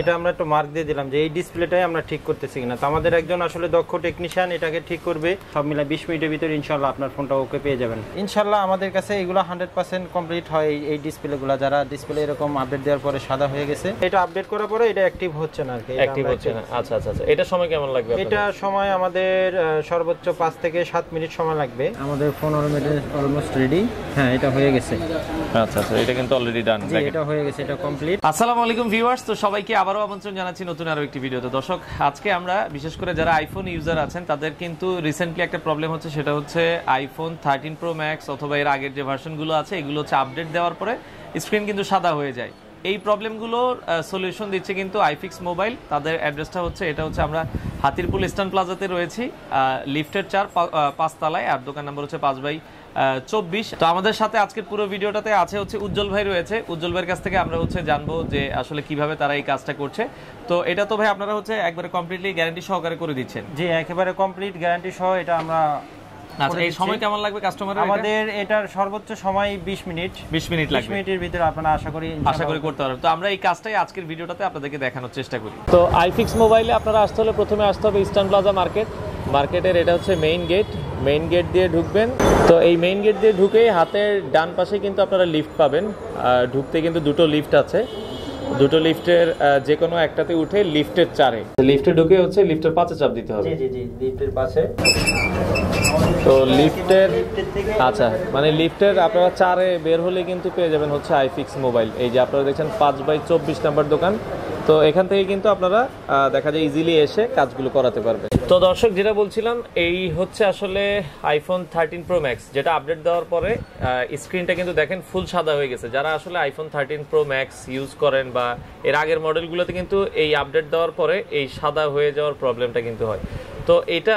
এটা আমরা একটু মার্ক দিয়ে দিলাম যে এই ডিসপ্লেটাই আমরা ঠিক করতেছি কিনা। তো আমাদের একজন আসলে দক্ষ টেকনিশিয়ান এটাকে ঠিক করবে, সব মিলে 20 মিনিটের ভিতরে ইনশাআল্লাহ আপনার ফোনটা ওকে পেয়ে যাবেন। ইনশাআল্লাহ আমাদের কাছে এগুলো 100% কমপ্লিট হয়। এই ডিসপ্লেগুলো যারা ডিসপ্লে এরকম আপডেট দেওয়ার পরে সাদা হয়ে গেছে, এটা আপডেট করার পরে এটা অ্যাক্টিভ হচ্ছে না আর কি, অ্যাক্টিভ হচ্ছে না। আচ্ছা আচ্ছা আচ্ছা, এটা সময় কেমন লাগবে? এটা সময় আমাদের সর্বোচ্চ 5 থেকে 7 মিনিট সময় লাগবে। আমাদের ফোন অলমোস্ট রেডি। হ্যাঁ, এটা হয়ে গেছে। আচ্ছা আচ্ছা, এটা কিন্তু অলরেডি ডান। এটা হয়ে গেছে, এটা কমপ্লিট। আসসালামু আলাইকুম ভিউয়ার্স, তো সবাইকে আবারো আমন্ত্রণ জানাচ্ছি নতুন আরো একটি ভিডিওতে। দর্শক, আজকে আমরা বিশেষ করে যারা আইফোন ইউজার আছেন তাদের কিন্তু রিসেন্টলি একটা প্রবলেম হচ্ছে, সেটা হচ্ছে আইফোন 13 প্রো ম্যাক্স অথবা এর আগের যে ভার্সনগুলো আছে এগুলো হচ্ছে আপডেট দেওয়ার পরে স্ক্রিন কিন্তু সাদা হয়ে যায়। এই প্রবলেমগুলোর সলিউশন দিচ্ছে কিন্তু আইফিক্স মোবাইল। তাদের অ্যাড্রেসটা হচ্ছে, এটা হচ্ছে আমরা হাতিরপুল ইস্টার্ন প্লাজাতে রয়েছি, লিফটের 5 তলায়, আর দোকান নাম্বার হচ্ছে 5/24। তো আমাদের সাথে আজকের পুরো ভিডিওটাতে আছে হচ্ছে উজ্জ্বল ভাই রয়েছে। উজ্জ্বল ভাইয়ের কাছ থেকে আমরা হচ্ছে জানবো যে আসলে কিভাবে তারা এই কাজটা করছে। তো এটা তো ভাই আপনারা হচ্ছে একবারে কমপ্লিটলি গ্যারান্টি সহকারে করে দিচ্ছেন? জি, একেবারে কমপ্লিট গ্যারান্টি সহ এটা আমরা। আচ্ছা, এই সময় কেমন লাগবে কাস্টমারের? আমাদের এটার সর্বোচ্চ সময় 20 মিনিট। 20 মিনিট লাগবে। 20 মিনিটের ভিতরে আপনারা আশা করি করতে পারবেন। তো আমরা এই কাজটাই আজকের ভিডিওটাতে আপনাদেরকে দেখানোর চেষ্টা করি। তো আইফিক্স মোবাইলে আপনারা আসতে হলে প্রথমে আসতে হবে ইস্টার্ন প্লাজা মার্কেটের এটা হচ্ছে মেইন গেট দিয়ে ঢুকবেন। তো এই মেইন গেট দিয়ে ঢুকেই হাতের ডান পাশে কিন্তু আপনারা লিফট পাবেন। ঢুকতে কিন্তু দুটো লিফট আছে, দুটো লিফটের যে কোনো একটাতে উঠে লিফটের 4-এ লিফটে ঢুকে হচ্ছে লিফটের 5-এ চাপ দিতে হবে। জি জি, লিফটের পাশে। তো লিফটের আচ্ছা, মানে লিফটের আপনারা 4-এ বের হলে কিন্তু পেয়ে যাবেন হচ্ছে আইফিক্স মোবাইল। এই যে আপনারা দেখছেন 5/24 নাম্বার দোকান। তো এখান থেকে কিন্তু আপনারা দেখা যায় ইজিলি এসে কাজগুলো করাতে পারবেন। তো দর্শক, যেটা বলছিলাম, এই হচ্ছে আসলে আইফোন 13 প্রো ম্যাক্স, যেটা আপডেট দেওয়ার পরে স্ক্রিনটা কিন্তু দেখেন ফুল সাদা হয়ে গেছে। যারা আসলে আইফোন 13 প্রো ম্যাক্স ইউজ করেন বা এর আগের মডেলগুলোতে কিন্তু এই আপডেট দেওয়ার পরে এই সাদা হয়ে যাওয়ার প্রবলেমটা কিন্তু হয়। তো এটা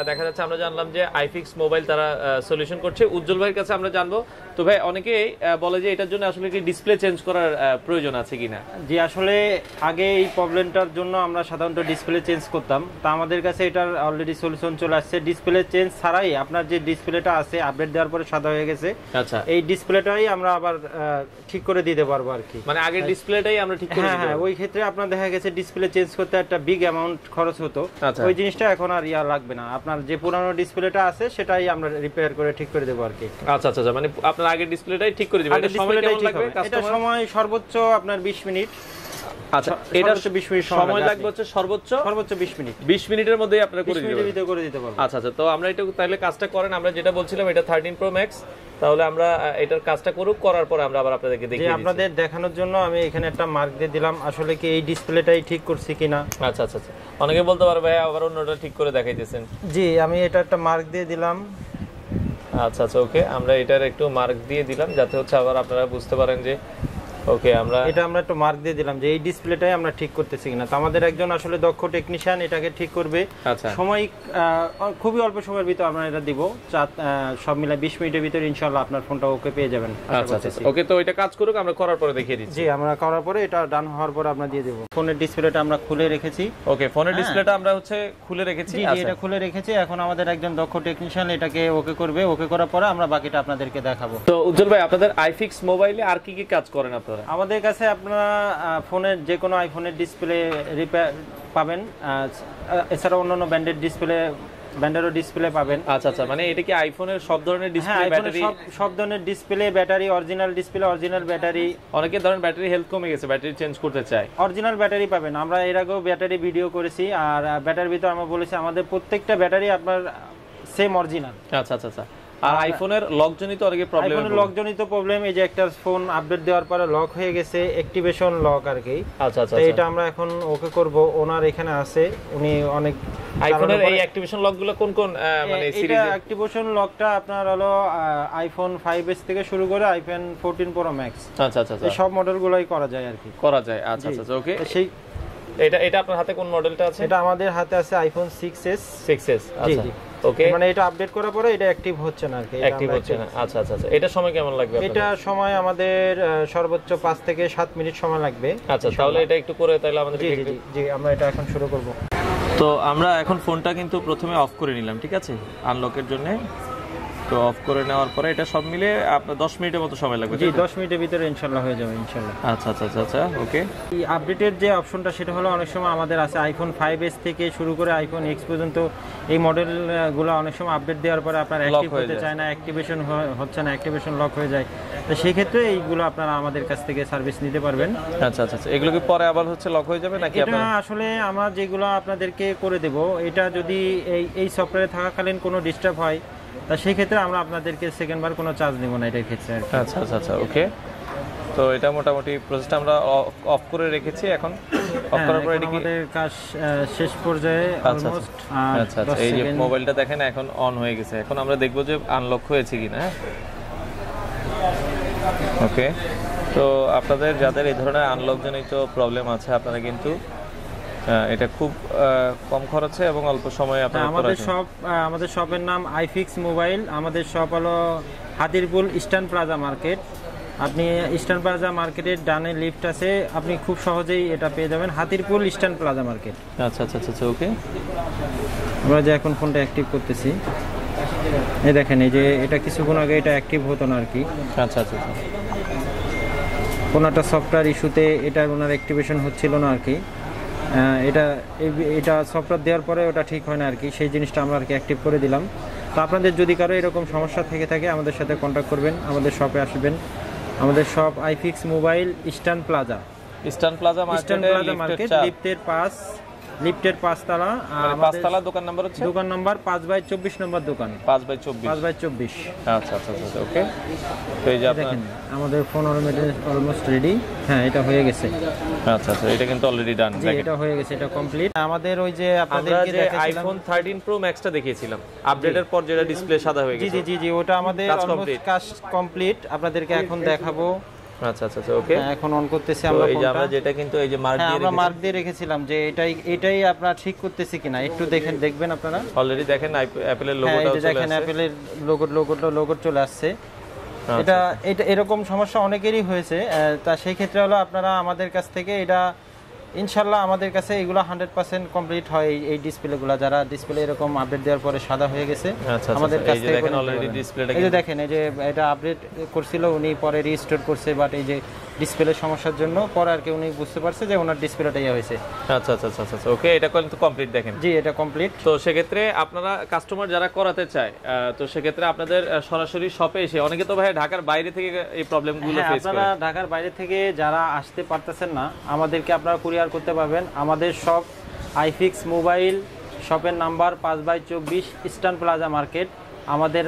দেখা যাচ্ছে আমরা জানলাম যে আইফিক্স মোবাইল তারা সলিউশন করছে। উজ্জ্বল ভাইয়ের কাছে আমরা জানবো। তো ভাই, অনেকেই বলে যে এটার জন্য আসলে কি ডিসপ্লে চেঞ্জ করার প্রয়োজন আছে কিনা? জি, আসলে আগে এই প্রবলেমটার জন্য আমরা সাধারণত ডিসপ্লে চেঞ্জ করতাম। তা আমাদের কাছে এটার অলরেডি সলিউশন চলে আসছে। ডিসপ্লে চেঞ্জ ছাড়াই আপনার যে ডিসপ্লেটা আছে আপডেট দেওয়ার পরে সাদা হয়ে গেছে, আচ্ছা, এই ডিসপ্লেটাই আমরা আবার ঠিক করে দিতে পারবো আর কি। মানে আগের ডিসপ্লেটাই আমরা ঠিক করে দিতে পারবো। হ্যাঁ, ওই ক্ষেত্রে আপনার দেখা গেছে ডিসপ্লে চেঞ্জ করতে একটা বিগ অ্যামাউন্ট খরচ হতো। ওই জিনিসটা এখন আর লাগবে না। আপনার যে পুরানো ডিসপ্লেটা আছে সেটাই আমরা রিপেয়ার করে ঠিক করে দেবো আর কি। আচ্ছা আচ্ছা, মানে আপনার আগের ডিসপ্লেটাই ঠিক করে দিবেন। এটা সময় কেমন লাগবে? এটা সময় সর্বোচ্চ আপনার 20 মিনিট। আচ্ছা, এটা 20 মিনিট সময় লাগবে হচ্ছে সর্বোচ্চ 20 মিনিট। 20 মিনিটের মধ্যেই আপনারা করে দিতে পারবেন। আচ্ছা আচ্ছা, তো আমরা এটা তাহলে কাজটা করেন। আমরা যেটা বলছিলাম এটা 13 প্রো ম্যাক্স, তাহলে আমরা এটার কাজটা করার পর আমরা আবার আপনাদেরকে দেখিয়ে দিচ্ছি। আপনাদের দেখানোর জন্য আমি এখানে একটা মার্ক দিয়ে দিলাম, আসলে কি এই ডিসপ্লেটাই ঠিক করছি কিনা। আচ্ছা আচ্ছা আচ্ছা, অনেকে বলতে পারে ভাই আবার অন্যটা ঠিক করে দেখাইতেছেন। জি, আমি এটা একটা মার্ক দিয়ে দিলাম। আচ্ছা আচ্ছা, ওকে, আমরা এটার একটু মার্ক দিয়ে দিলাম যাতে হচ্ছে আবার আপনারা বুঝতে পারেন যে ওকে আমরা একটু মার্ক দিয়ে দিলাম যে এই ডিসপ্লেটাই আমরা ঠিক করতেছি কিনা। তো আমাদের একজন আসলে দক্ষ টেকনিশিয়ান এটাকে ঠিক করবে। আচ্ছা, সময় খুবই অল্প সময়ের ভিতরে আমরা এটা দিব, সব মিলে 20 মিনিটের ভিতরে ইনশাআল্লাহ আপনার ফোনটা ওকে পেয়ে যাবেন। আচ্ছা আচ্ছা, ওকে, তো এটা কাজ করুক, আমরা করার পরে দেখিয়ে দিচ্ছি। জি, আমরা করার পরে এটা ডান হওয়ার পরে আমরা দিয়ে দেব। ফোনের ডিসপ্লেটা আমরা খুলে রেখেছি। ওকে, ফোনের ডিসপ্লেটা আমরা হচ্ছে খুলে রেখেছি। জি, এটা খুলে রেখেছি। এখন আমাদের একজন দক্ষ টেকনিশিয়ান এটাকে ওকে করবে। ওকে করার পরে আমরা বাকিটা আপনাদেরকে দেখাবো। তো উজ্জ্বল ভাই, আপনাদের আইফিক্স মোবাইলে আর কি কি কাজ করেন আপনারা? আমাদের কাছে আপনারা ফোনের যে কোনো আইফোনের ডিসপ্লে রিপেয়ার পাবেন, এছাড়া অন্যান্য ব্র্যান্ডেরও ডিসপ্লে পাবেন। আচ্ছা আচ্ছা, মানে এটা কি আইফোনের সব ধরনের ডিসপ্লে, ব্যাটারি সব ধরনের display, battery, original display, original battery. অনেকে ধরেন ব্যাটারি হেলথ কমে গেছে, ব্যাটারি চেঞ্জ করতে চায়, অরিজিনাল ব্যাটারি পাবেন। আমরা এর আগেও ব্যাটারি ভিডিও করেছি, আর ব্যাটারির ভিতরে আমরা বলেছি আমাদের প্রত্যেকটা ব্যাটারি আপনার সেম অরিজিনাল। আচ্ছা আচ্ছা আচ্ছা, আর আইফোনের লকজনিত অনেক প্রবলেম, আইফোনের লকজনিত প্রবলেম, এই যে একটা ফোন আপডেট দেওয়ার পরে লক হয়ে গেছে, অ্যাক্টিভেশন লক আর কি। আচ্ছা আচ্ছা, এটা আমরা এখন ওকে করব। ওনার এখানে আছে, উনি অনেক আইফোনের এই অ্যাক্টিভেশন লকগুলো কোন কোন মানে সিরিজে? এটা অ্যাক্টিভেশন লকটা আপনার হলো আইফোন 5s থেকে শুরু করে আইফোন 14 প্রো ম্যাক্স। আচ্ছা আচ্ছা, এই সব মডেলগুলোই করা যায় আর কি, করা যায়। আচ্ছা আচ্ছা, ওকে, সেই এটা আপনার হাতে কোন মডেলটা আছে? এটা আমাদের হাতে আছে আইফোন 6s। আচ্ছা, ওকে, মানে এটা আপডেট করার পরে এটা অ্যাক্টিভ হচ্ছে না আর কি, অ্যাক্টিভ হচ্ছে না। আচ্ছা আচ্ছা আচ্ছা, এটা সময় কেমন লাগবে? এটা সময় আমাদের সর্বোচ্চ 5 থেকে 7 মিনিট সময় লাগবে। আচ্ছা, তাহলে এটা একটু করে তাহলে আমাদের জি, আমরা এটা এখন শুরু করব। তো আমরা এখন ফোনটা কিন্তু প্রথমে অফ করে নিলাম, ঠিক আছে, আনলকের জন্য। তো অফ করে নেওয়ার পরে এটা সব মিলে আপনার 10 মিনিটের মতো সময় লাগবে। জি 10 মিনিটের ভিতরে ইনশাআল্লাহ হয়ে যাবে ইনশাআল্লাহ। আচ্ছা আচ্ছা আচ্ছা আচ্ছা ওকে। এই আপডেটের যে অপশনটা সেটা হলো অনেক সময় আমাদের আছে আইফোন 5s থেকে শুরু করে আইফোন X পর্যন্ত এই মডেলগুলো অনেক সময় আপডেট দেওয়ার পরে আপনার অ্যাক্টিভ হতে চায় না, অ্যাক্টিভেশন হচ্ছে না, অ্যাক্টিভেশন লক হয়ে যায়। তো সেই ক্ষেত্রে এইগুলো আপনারা আমাদের কাছ থেকে সার্ভিস নিতে পারবেন। আচ্ছা আচ্ছা আচ্ছা, এগুলো কি পরে আবার হচ্ছে লক হয়ে যাবে নাকি? এটা আসলে আমরা যেগুলো আপনাদেরকে করে দেব, এটা যদি এই সফটওয়্যারে থাকাকালীন কোনো ডিস্টার্ব হয় তা সেই ক্ষেত্রে আমরা আপনাদেরকে সেকেন্ডবার কোনো চার্জ নেব না এটার ক্ষেত্রে। আচ্ছা আচ্ছা আচ্ছা ওকে। তো এটা মোটামুটি প্রসেসটা আমরা অফ করে রেখেছি, এখন অফ করার পরে আমাদের কাজ শেষ পর্যায়ে অলমোস্ট। আচ্ছা আচ্ছা, এই যে মোবাইলটা দেখেন এখন অন হয়ে গেছে, এখন আমরা দেখব যে আনলক হয়েছে কিনা। ওকে, তো আপনাদের যাদের এই ধরনের আনলক জনিত প্রবলেম আছে আপনারা কিন্তু এটা খুব কম খরচে এবং অল্প সময়ে আপনারা আমাদের শপের নাম আইফিক্স মোবাইল। আমাদের শপ হলো হাতিরপুল ইস্টার্ন প্লাজা মার্কেট। আপনি ইস্টার্ন প্লাজা মার্কেটের ডানে লিফট আছে, আপনি খুব সহজেই এটা পেয়ে যাবেন, হাতিরপুল ইস্টার্ন প্লাজা মার্কেট। আচ্ছা আচ্ছা আচ্ছা ওকে। আমরা যে এখন ফোনটা অ্যাক্টিভ করতেছি, এই দেখেন এই যে এটা কিছুক্ষণ আগে এটা অ্যাক্টিভ হতো না আর কি। আচ্ছা আচ্ছা আচ্ছা, কোনো একটা সফটওয়্যার ইস্যুতে এটা ওনার অ্যাক্টিভেশন হচ্ছিল না আর কি। এটা সফটওয়্যার দেওয়ার পরে ওটা ঠিক হয় না আর কি, সেই জিনিসটা আমরা আর কি অ্যাক্টিভ করে দিলাম। তো আপনাদের যদি কারো এরকম সমস্যা থেকে থাকে আমাদের সাথে কন্ট্যাক্ট করবেন, আমাদের শপে আসবেন। আমাদের shop iFix mobile Eastern Plaza market লিফটের 5 তলা। দোকান নাম্বার হচ্ছে দোকান নাম্বার 5/24 নম্বর দোকান। 5/24। আচ্ছা আচ্ছা আচ্ছা ওকে। তো এই যে দেখেন আমাদের ফোন অলমোস্ট রেডি। হ্যাঁ এটা হয়ে গেছে। আচ্ছা আচ্ছা, এটা কিন্তু অলরেডি ডান। জি এটা হয়ে গেছে, এটা কমপ্লিট। আমাদের ওই যে আপনাদেরকে দেখাচ্ছিলাম আইফোন 13 প্রো ম্যাক্সটা দেখিয়েছিলাম, আপডেটের পর যেটা ডিসপ্লে সাদা হয়ে গেছে। জি ওটা আমাদের অলমোস্ট কাজ কমপ্লিট, আপনাদেরকে এখন দেখাবো। আচ্ছা আচ্ছা আচ্ছা ওকে, এখন অন করতেছি আমরা। এই যে আমরা যেটা কিন্তু এই যে মার্ক দিয়ে রেখেছিলাম যে এটাই আপনারা ঠিক করতেছি কিনা একটু দেখবেন আপনারা। অলরেডি দেখেন অ্যাপলের লোগোটাও চলে আসছে। দেখেন অ্যাপলের লোগো চলে আসছে। এটা এরকম সমস্যা অনেকেরই হয়েছে। তা সেই ক্ষেত্রে হলো আপনারা আমাদের কাছ থেকে এটা ইনশাআল্লাহ আমাদের কাছে এগুলো 100% কমপ্লিট হয়। এই ডিসপ্লেগুলো যারা ডিসপ্লে এরকম আপডেট দেওয়ার পরে সাদা হয়ে গেছে আমাদের কাছ থেকে দেখেন অলরেডি ডিসপ্লেটা এই যে দেখেন এই যে এটা আপডেট করছিল উনি, পরে রিস্টোর করছে, বাট এই যে ডিসপ্লে সমস্যার জন্য পরে আর কি উনি বুঝতে পারছে যে ওনার ডিসপ্লেটা হয়েছে। আচ্ছা আচ্ছা আচ্ছা আচ্ছা ওকে, এটা কিন্তু কমপ্লিট দেখেন। জি এটা কমপ্লিট। তো সেক্ষেত্রে আপনারা কাস্টমার যারা করাতে চায় তো সেক্ষেত্রে আপনাদের সরাসরি শপে এসে, অনেকে তো ভাই ঢাকার বাইরে থেকে এই প্রবলেমগুলো ফেস করে। আপনারা ঢাকার বাইরে থেকে যারা আসতে পারতেছেন না আমাদেরকে আপনারা কুরিয়ার করতে পারবেন। আমাদের শপ আইফিক্স মোবাইল, শপের নাম্বার 5/24 ইস্টার্ন প্লাজা মার্কেট। আমাদের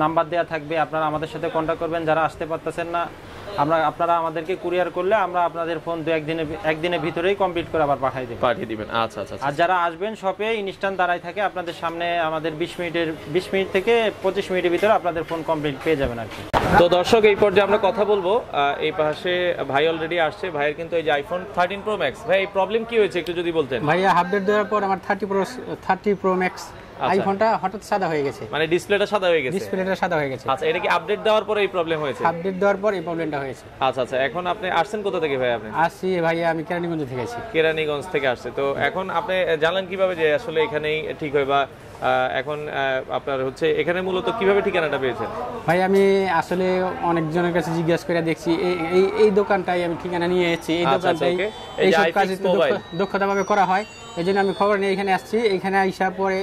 নাম্বার দেওয়া থাকবে, আপনারা আমাদের সাথে কন্ট্যাক্ট করবেন। যারা আসতে পারতেছেন না আপনারা আমাদেরকে কুরিয়ার করলে আমরা আপনাদের ফোন একদিনের ভিতরেই কমপ্লিট করে আবার পাঠিয়ে দিবেন। আচ্ছা আচ্ছা। আর যারা আসবেন শপে ইনস্ট্যান্ট দাঁড়াই থাকে আপনাদের সামনে, আমাদের 20 মিনিট থেকে 25 মিনিটের ভিতরে আপনাদের ফোন কমপ্লিট পেয়ে যাবেন আর কি। তো দর্শক এই পর্যায়ে আমরা কথা বলবো, এই পাশে ভাই অলরেডি আসছে। ভাইয়ের কিন্তু এই যে আইফোন 13 প্রো ম্যাক্স, ভাই এই প্রবলেম কি হয়েছে একটু যদি বলতেন। ভাইয়া আপডেট দেওয়ার পর আমার 30 প্রো ম্যাক্স আইফোনটা হঠাৎ সাদা হয়ে গেছে, মানে ডিসপ্লেটা সাদা হয়ে গেছে। আচ্ছা, এটা কি আপডেট দেওয়ার পরে এই প্রবলেম হয়েছে? আপডেট দেওয়ার পর এই প্রবলেমটা হয়েছে। আচ্ছা আচ্ছা, এখন আপনি আসছেন কোথা থেকে ভাই? আপনি আসছি ভাইয়া আমি কেরানীগঞ্জ থেকে আছি। কেরানীগঞ্জ থেকে আসছে। তো এখন আপনি জানলেন কিভাবে যে আসলে এখানেই ঠিক হয়, বা এখন আপনার হচ্ছে এখানে মূলত কিভাবে ঠিকানাটা পেয়েছেন? ভাই আমি আসলে অনেকজনের কাছে জিজ্ঞাসা করে দেখছি, এই দোকানটাই আমি ঠিকানা নিয়ে এসেছি। এই দোকানটাই এই সব কাজ দক্ষতাভাবে করা হয়, এই জন্য আমি খবর নিয়ে এখানে আসছি। এখানে আইসা পরে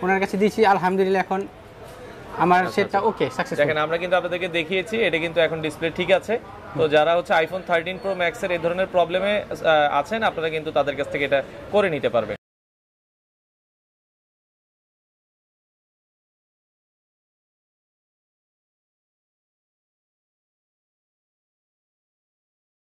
ওনার কাছে দিয়েছি, আলহামদুলিল্লাহ এখন আমার সেটটা ওকে সাকসেসফুল। দেখেন আমরা কিন্তু আপনাদেরকে দেখিয়েছি, এটা কিন্তু এখন ডিসপ্লে ঠিক আছে। তো যারা হচ্ছে আইফোন 13 প্রো ম্যাক্সের এই ধরনের প্রবলেমে আছেন আপনারা কিন্তু তাদের কাছ থেকে এটা করে নিতে পারবেন।